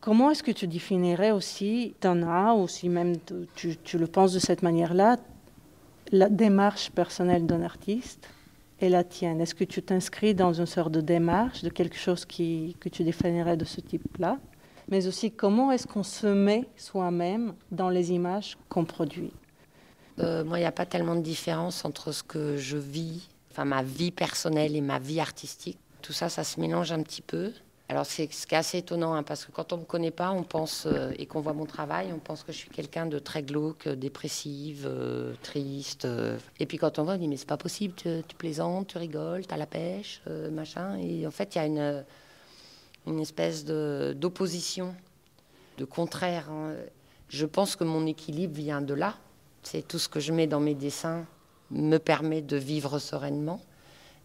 Comment est-ce que tu définirais aussi ton art, ou si même tu le penses de cette manière-là, la démarche personnelle d'un artiste et la tienne? Est-ce que tu t'inscris dans une sorte de démarche, de quelque chose que tu définirais de ce type-là? Mais aussi, comment est-ce qu'on se met soi-même dans les images qu'on produit? Moi, il n'y a pas tellement de différence entre ce que je vis, enfin ma vie personnelle et ma vie artistique. Tout ça, ça se mélange un petit peu. Alors c'est ce qui est assez étonnant, hein, parce que quand on ne me connaît pas, on pense, et qu'on voit mon travail, on pense que je suis quelqu'un de très glauque, dépressive, triste. Et puis quand on voit, on dit mais c'est pas possible, tu plaisantes, tu rigoles, tu as la pêche, machin. Et en fait, il y a une espèce d'opposition, de contraire, hein. Je pense que mon équilibre vient de là. C'est tout ce que je mets dans mes dessins me permet de vivre sereinement.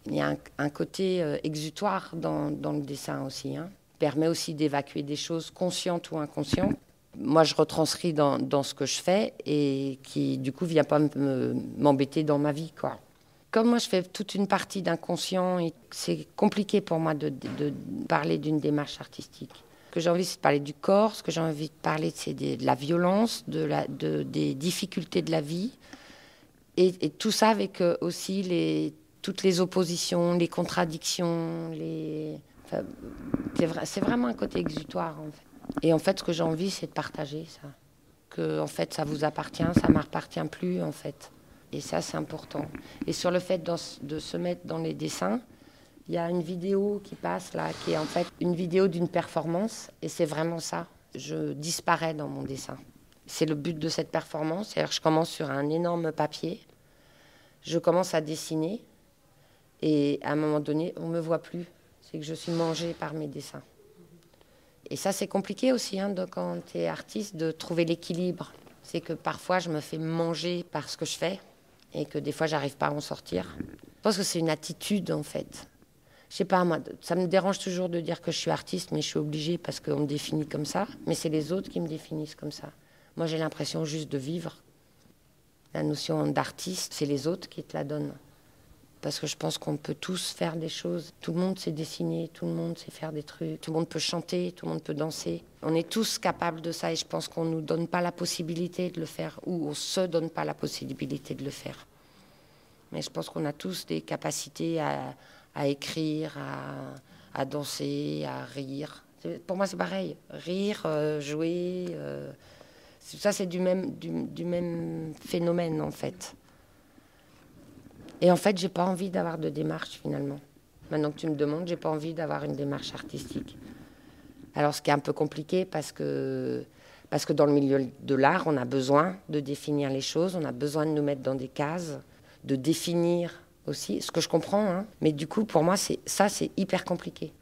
Il y a un côté exutoire dans le dessin aussi, hein. Il permet aussi d'évacuer des choses conscientes ou inconscientes. Moi, je retranscris dans ce que je fais et qui, du coup, ne vient pas m'embêter dans ma vie, quoi. Comme moi, je fais toute une partie d'inconscient, c'est compliqué pour moi de parler d'une démarche artistique. Ce que j'ai envie, c'est de parler du corps. Ce que j'ai envie de parler, c'est de la violence, des difficultés de la vie. Et tout ça avec aussi toutes les oppositions, les contradictions. Enfin, c'est vraiment un côté exutoire, en fait. Et en fait, ce que j'ai envie, c'est de partager ça. Que, en fait, ça vous appartient, ça ne m'appartient plus, en fait. Et ça, c'est important. Et sur le fait de se mettre dans les dessins, il y a une vidéo qui passe là, qui est en fait une vidéo d'une performance. Et c'est vraiment ça. Je disparais dans mon dessin. C'est le but de cette performance. C'est-à-dire que je commence sur un énorme papier. Je commence à dessiner. Et à un moment donné, on ne me voit plus. C'est que je suis mangée par mes dessins. Et ça, c'est compliqué aussi, hein, quand tu es artiste, de trouver l'équilibre. C'est que parfois, je me fais manger par ce que je fais et que des fois, j'arrive pas à en sortir. Je pense que c'est une attitude, en fait. Je sais pas, moi, ça me dérange toujours de dire que je suis artiste, mais je suis obligée parce qu'on me définit comme ça. Mais c'est les autres qui me définissent comme ça. Moi, j'ai l'impression juste de vivre. La notion d'artiste, c'est les autres qui te la donnent. Parce que je pense qu'on peut tous faire des choses. Tout le monde sait dessiner, tout le monde sait faire des trucs, tout le monde peut chanter, tout le monde peut danser. On est tous capables de ça et je pense qu'on ne nous donne pas la possibilité de le faire ou on ne se donne pas la possibilité de le faire. Mais je pense qu'on a tous des capacités à écrire, à danser, à rire. Pour moi, c'est pareil. Rire, jouer, ça c'est du même phénomène en fait. Et en fait, j'ai pas envie d'avoir de démarche finalement. Maintenant que tu me demandes, j'ai pas envie d'avoir une démarche artistique. Alors, ce qui est un peu compliqué parce que dans le milieu de l'art, on a besoin de définir les choses, on a besoin de nous mettre dans des cases, de définir aussi, ce que je comprends, hein. Mais du coup, pour moi, c'est hyper compliqué.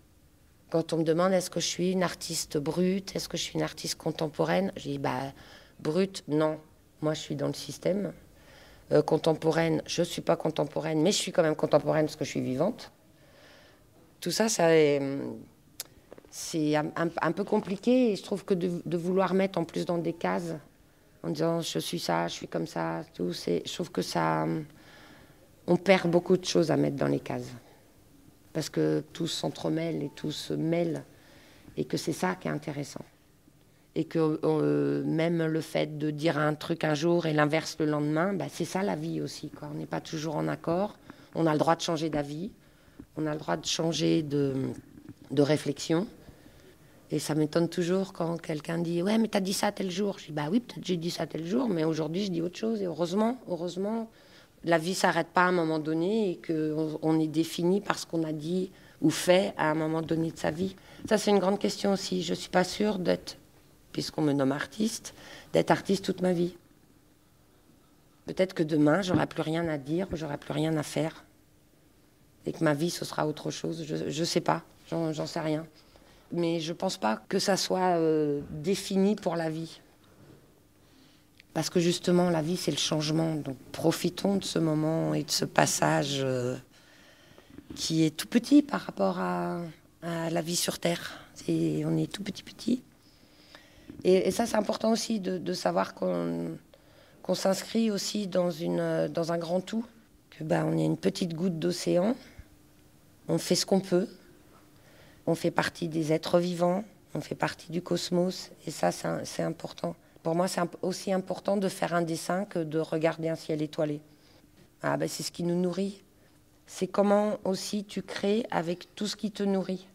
Quand on me demande est-ce que je suis une artiste brute, est-ce que je suis une artiste contemporaine, je dis brute, non. Moi, je suis dans le système. Contemporaine, je ne suis pas contemporaine, mais je suis quand même contemporaine parce que je suis vivante. Tout ça, c'est un peu compliqué et je trouve que de vouloir mettre en plus dans des cases, en disant je suis ça, je suis comme ça, tout, je trouve que ça, on perd beaucoup de choses à mettre dans les cases. Parce que tout s'entremêle et tout se mêle et que c'est ça qui est intéressant. Et que même le fait de dire un truc un jour et l'inverse le lendemain, c'est ça la vie aussi, quoi. On n'est pas toujours en accord. On a le droit de changer d'avis. On a le droit de changer de réflexion. Et ça m'étonne toujours quand quelqu'un dit « Ouais, mais t'as dit ça tel jour ». Je dis « Oui, peut-être j'ai dit ça tel jour, mais aujourd'hui, je dis autre chose. » Et heureusement, la vie ne s'arrête pas à un moment donné et qu'on est défini par ce qu'on a dit ou fait à un moment donné de sa vie. Ça, c'est une grande question aussi. Je ne suis pas sûre d'être, puisqu'on me nomme artiste, d'être artiste toute ma vie. Peut-être que demain, j'aurai plus rien à dire, j'aurai plus rien à faire. Et que ma vie, ce sera autre chose. Je ne sais pas, j'en sais rien. Mais je ne pense pas que ça soit défini pour la vie. Parce que justement, la vie, c'est le changement. Donc profitons de ce moment et de ce passage qui est tout petit par rapport à la vie sur Terre. On est tout petit. Et ça, c'est important aussi de savoir qu'on s'inscrit aussi dans un grand tout. Que on est une petite goutte d'océan. On fait ce qu'on peut. On fait partie des êtres vivants. On fait partie du cosmos et ça, c'est important. Pour moi, c'est aussi important de faire un dessin que de regarder un ciel étoilé. Ah ben, c'est ce qui nous nourrit. C'est comment aussi tu crées avec tout ce qui te nourrit.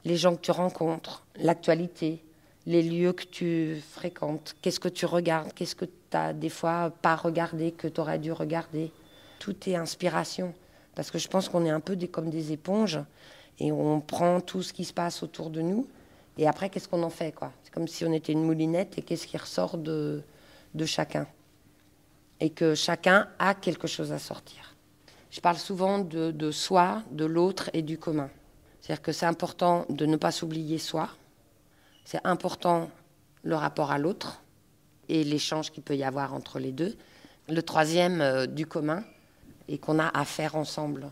Les gens que tu rencontres, l'actualité, les lieux que tu fréquentes, qu'est-ce que tu regardes, qu'est-ce que tu as des fois pas regardé, que tu aurais dû regarder. Tout est inspiration. Parce que je pense qu'on est un peu comme des éponges et on prend tout ce qui se passe autour de nous. Et après, qu'est-ce qu'on en fait, quoi? C'est comme si on était une moulinette et qu'est-ce qui ressort de chacun. Et que chacun a quelque chose à sortir. Je parle souvent de soi, de l'autre et du commun. C'est-à-dire que c'est important de ne pas s'oublier soi. C'est important le rapport à l'autre et l'échange qu'il peut y avoir entre les deux. Le troisième, du commun, et qu'on a à faire ensemble.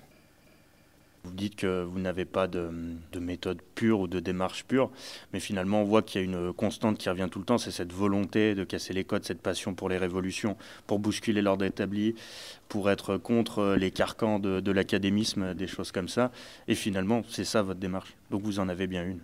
Vous dites que vous n'avez pas de méthode pure ou de démarche pure, mais finalement on voit qu'il y a une constante qui revient tout le temps, c'est cette volonté de casser les codes, cette passion pour les révolutions, pour bousculer l'ordre établi, pour être contre les carcans de l'académisme, des choses comme ça. Et finalement, c'est ça votre démarche. Donc vous en avez bien une.